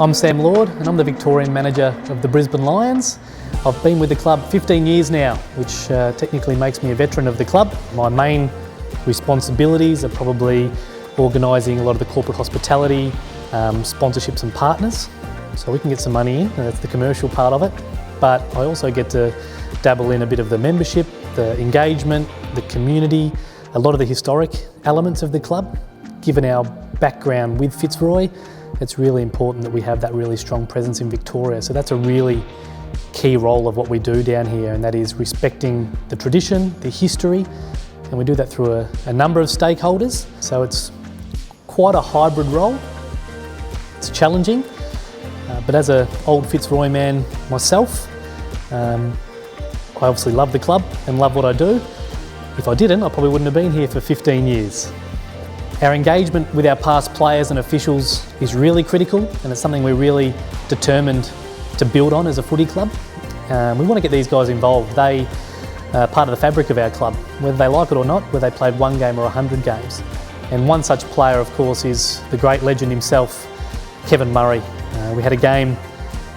I'm Sam Lord and I'm the Victorian Manager of the Brisbane Lions. I've been with the club 15 years now, which technically makes me a veteran of the club. My main responsibilities are probably organising a lot of the corporate hospitality, sponsorships and partners, so we can get some money in, and that's the commercial part of it. But I also get to dabble in a bit of the membership, the engagement, the community, a lot of the historic elements of the club. Given our background with Fitzroy, it's really important that we have that really strong presence in Victoria. So that's a really key role of what we do down here, and that is respecting the tradition, the history, and we do that through a number of stakeholders. So it's quite a hybrid role. It's challenging, but as an old Fitzroy man myself, I obviously love the club and love what I do. If I didn't, I probably wouldn't have been here for 15 years. Our engagement with our past players and officials is really critical, and it's something we're really determined to build on as a footy club. We want to get these guys involved. They are part of the fabric of our club, whether they like it or not, whether they played 1 game or 100 games. And one such player, of course, is the great legend himself, Kevin Murray. We had a game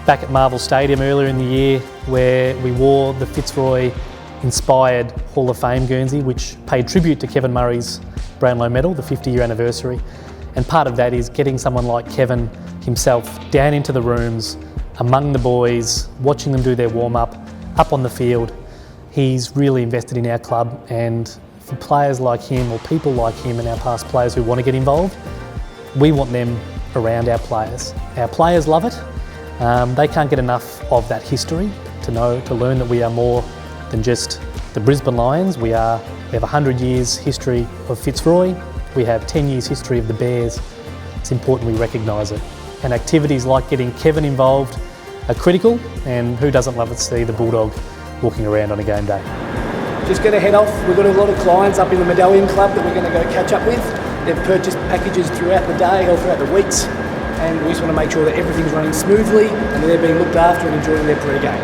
back at Marvel Stadium earlier in the year where we wore the Fitzroy-inspired Hall of Fame Guernsey, which paid tribute to Kevin Murray's Brownlow medal, the 50-year anniversary. And part of that is getting someone like Kevin himself down into the rooms, among the boys, watching them do their warm-up, up on the field. He's really invested in our club, and for players like him or people like him and our past players who want to get involved, we want them around our players. Our players love it. They can't get enough of that history to learn that we are more than just the Brisbane Lions. We have 100 years history of Fitzroy. We have 10 years history of the Bears. It's important we recognise it. And activities like getting Kevin involved are critical, and who doesn't love to see the Bulldog walking around on a game day? Just going to head off. We've got a lot of clients up in the Medallion Club that we're going to go catch up with. They've purchased packages throughout the day or throughout the weeks, and we just want to make sure that everything's running smoothly and that they're being looked after and enjoying their pre-game.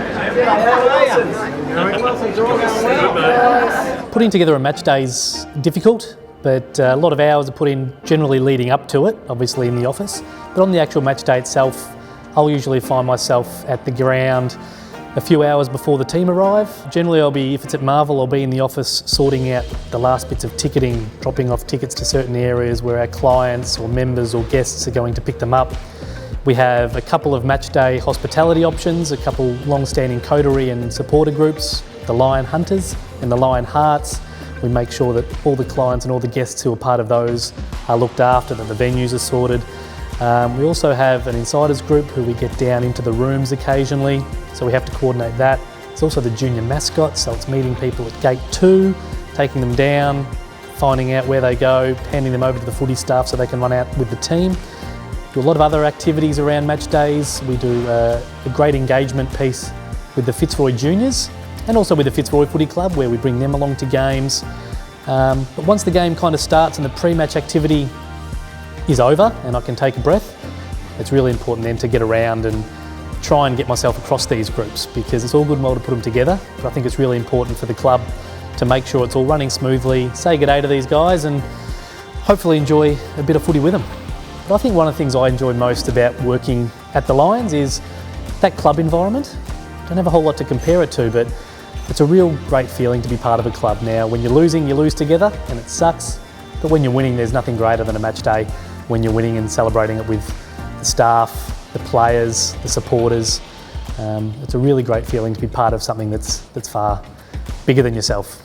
Putting together a match day is difficult, but a lot of hours are put in generally leading up to it, obviously in the office. But on the actual match day itself, I'll usually find myself at the ground a few hours before the team arrive. Generally if it's at Marvel, I'll be in the office sorting out the last bits of ticketing, dropping off tickets to certain areas where our clients or members or guests are going to pick them up. We have a couple of match day hospitality options, a couple long-standing coterie and supporter groups, the Lion Hunters and the Lion Hearts. We make sure that all the clients and all the guests who are part of those are looked after, that the venues are sorted. We also have an insiders group who we get down into the rooms occasionally, so we have to coordinate that. It's also the junior mascot, so it's meeting people at gate 2, taking them down, finding out where they go, handing them over to the footy staff so they can run out with the team. Do a lot of other activities around match days. We do a great engagement piece with the Fitzroy Juniors and also with the Fitzroy Footy Club, where we bring them along to games. But once the game kind of starts and the pre-match activity is over and I can take a breath, it's really important then to get around and try and get myself across these groups, because it's all good and well to put them together, but I think it's really important for the club to make sure it's all running smoothly, say good day to these guys and hopefully enjoy a bit of footy with them. But I think one of the things I enjoy most about working at the Lions is that club environment. Don't have a whole lot to compare it to, but it's a real great feeling to be part of a club. Now, when you're losing, you lose together and it sucks, but when you're winning, there's nothing greater than a match day when you're winning and celebrating it with the staff, the players, the supporters. It's a really great feeling to be part of something that's far bigger than yourself.